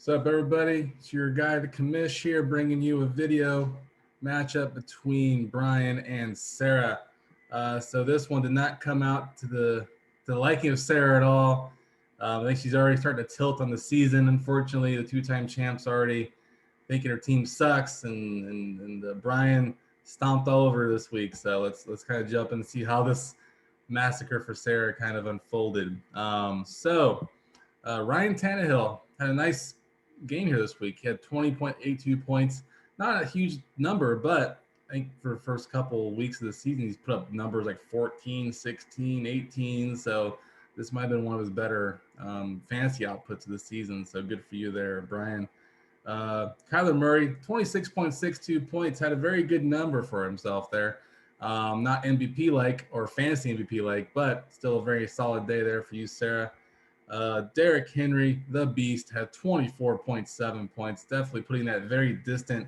What's up, everybody? It's your guy, the commish here, bringing you a video matchup between Bryan and Sara. So this one did not come out to the liking of Sara at all. I think she's already starting to tilt on the season. Unfortunately, the two-time champ's already thinking her team sucks, and Bryan stomped all over this week. So let's kind of jump in and see how this massacre for Sara kind of unfolded. Ryan Tannehill had a nice game here this week. He had 20.82 points. Not a huge number, but I think for the first couple of weeks of the season, he's put up numbers like 14, 16, 18. So this might have been one of his better fantasy outputs of the season. So good for you there, Bryan. Kyler Murray, 26.62 points, had a very good number for himself there. Not MVP like or fantasy MVP like, but still a very solid day there for you, Sara. Derrick Henry, the beast, had 24.7 points, definitely putting that very distant,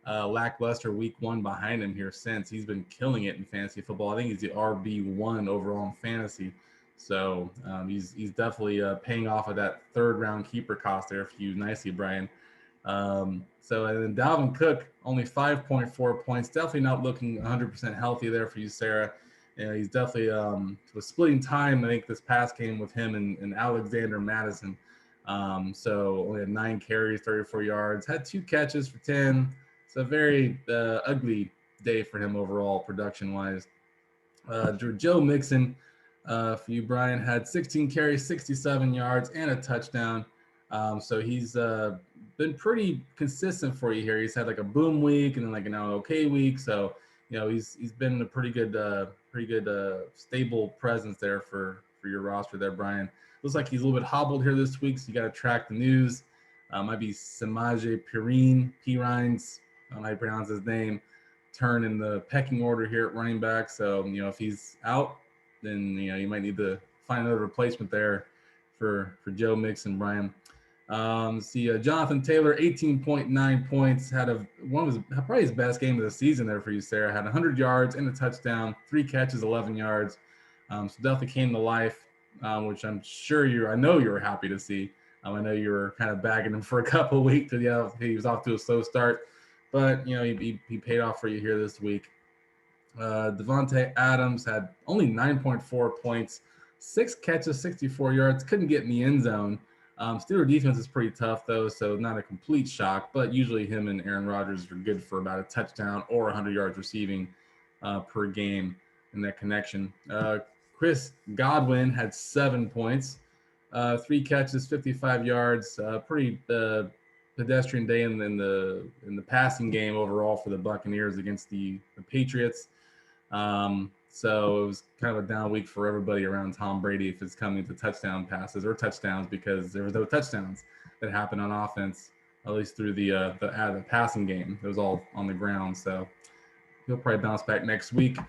lackluster week one behind him here since. He's been killing it in fantasy football. I think he's the RB1 overall in fantasy. So he's definitely paying off of that third round keeper cost there for you nicely, Bryan. And then Dalvin Cook, only 5.4 points, definitely not looking 100% healthy there for you, Sara. He's definitely was splitting time, I think, this past game with him and Alexander Madison. So only had 9 carries, 34 yards, had 2 catches for 10. It's a very ugly day for him overall, production-wise. Joe Mixon, for you, Bryan, had 16 carries, 67 yards, and a touchdown. So he's been pretty consistent for you here. He's had like a boom week and then like an okay week. So he's been a pretty good stable presence there for your roster there, Bryan. Looks like he's a little bit hobbled here this week, so you got to track the news. Might be Samaje Perines, I don't know how you pronounce his name, turn in the pecking order here at running back. So if he's out, then you might need to find another replacement there for Joe Mixon, Bryan. Jonathan Taylor, 18.9 points, had one of his probably his best game of the season there for you, Sara. Had 100 yards and a touchdown, 3 catches, 11 yards. So definitely came to life, which I know you were happy to see. I know you were kind of bagging him for a couple of weeks. He was off to a slow start, but he paid off for you here this week. Devontae Adams had only 9.4 points, 6 catches, 64 yards, couldn't get in the end zone. Steelers defense is pretty tough, though, so not a complete shock, but usually him and Aaron Rodgers are good for about a touchdown or 100 yards receiving per game in that connection. Chris Godwin had 7 points, 3 catches, 55 yards, pretty pedestrian day in the passing game overall for the Buccaneers against the Patriots. So it was kind of a down week for everybody around Tom Brady if it's coming to touchdown passes or touchdowns, because there was no touchdowns that happened on offense, at least through the passing game. It was all on the ground. So he'll probably bounce back next week.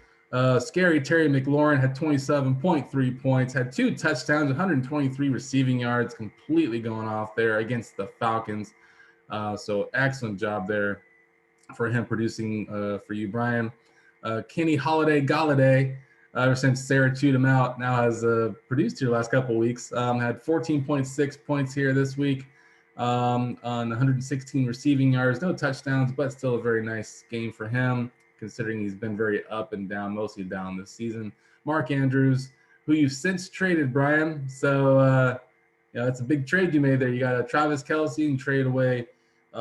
Scary Terry McLaurin had 27.3 points, had 2 touchdowns, 123 receiving yards, completely going off there against the Falcons. So excellent job there for him producing for you, Bryan. Kenny Golladay, ever since Sara chewed him out, now has produced here the last couple of weeks. Had 14.6 points here this week on 116 receiving yards, no touchdowns, but still a very nice game for him, considering he's been very up and down, mostly down this season. Mark Andrews, who you've since traded, Bryan. So, it's a big trade you made there. You got Travis Kelce and trade away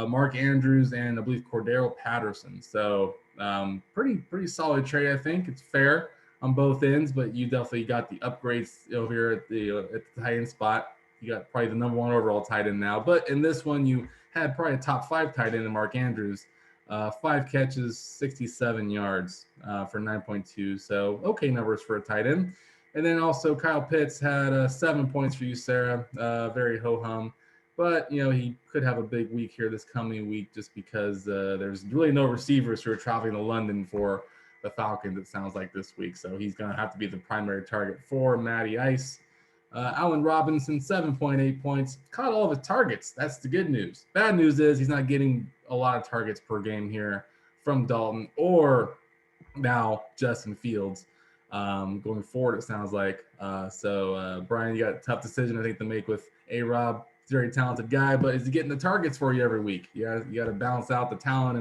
Mark Andrews and I believe Cordero Patterson. So pretty solid trade. I think it's fair on both ends, but you definitely got the upgrades over here at the tight end spot. You got probably the number 1 overall tight end now, but in this one you had probably a top 5 tight end in Mark Andrews. 5 catches, 67 yards for 9.2. So okay numbers for a tight end. And then also Kyle Pitts had 7 points for you, Sara. Very ho-hum. But, he could have a big week here this coming week just because there's really no receivers who are traveling to London for the Falcons, it sounds like, this week. So he's going to have to be the primary target for Matty Ice. Allen Robinson, 7.8 points. Caught all of his targets. That's the good news. Bad news is he's not getting a lot of targets per game here from Dalton or now Justin Fields. Going forward, it sounds like. Bryan, you got a tough decision, I think, to make with A-Rob He's a very talented guy, but is he getting the targets for you every week? You got to balance out the talent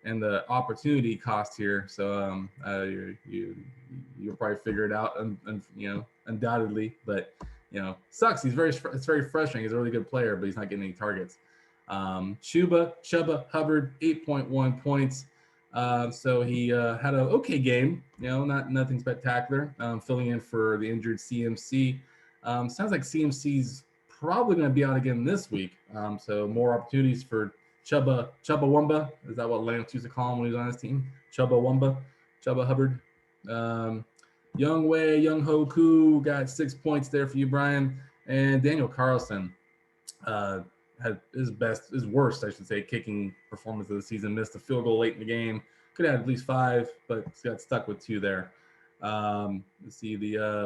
and the opportunity cost here. So you'll probably figure it out, and undoubtedly. But sucks. It's very frustrating. He's a really good player, but he's not getting any targets. Chuba Hubbard, 8.1 points. So he had an okay game. Nothing spectacular. Filling in for the injured CMC. Sounds like CMC's probably going to be out again this week. So more opportunities for Chubba Wumba. Is that what Lance used to call him when he was on his team? Chubba Hubbard. Young Ho Koo got 6 points there for you, Bryan. And Daniel Carlson had his worst, I should say, kicking performance of the season. Missed a field goal late in the game. Could have had at least 5, but got stuck with 2 there. Let's see.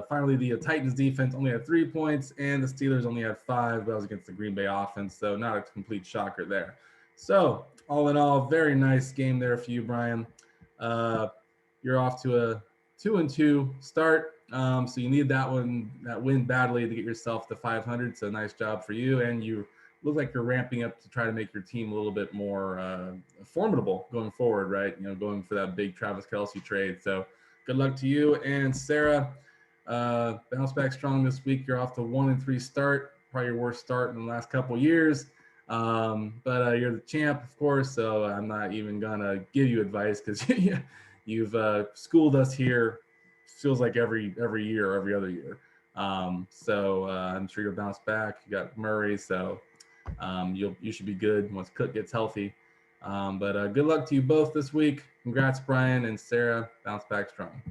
Finally, the Titans defense only had 3 points, and the Steelers only had 5. That was against the Green Bay offense, so not a complete shocker there. So, all in all, very nice game there for you, Bryan. You're off to a 2-2 start. So you need that win badly to get yourself to 500. So nice job for you, and you look like you're ramping up to try to make your team a little bit more formidable going forward, right? Going for that big Travis Kelce trade. So good luck to you. And Sara, bounce back strong this week. You're off to 1-3 start, probably your worst start in the last couple of years. But you're the champ, of course, so I'm not even gonna give you advice because you've schooled us here. Feels like every year or every other year. So I'm sure you'll bounce back. You got Murray, so you should be good once Cook gets healthy. But good luck to you both this week. Congrats, Bryan and Sara. Bounce back strong.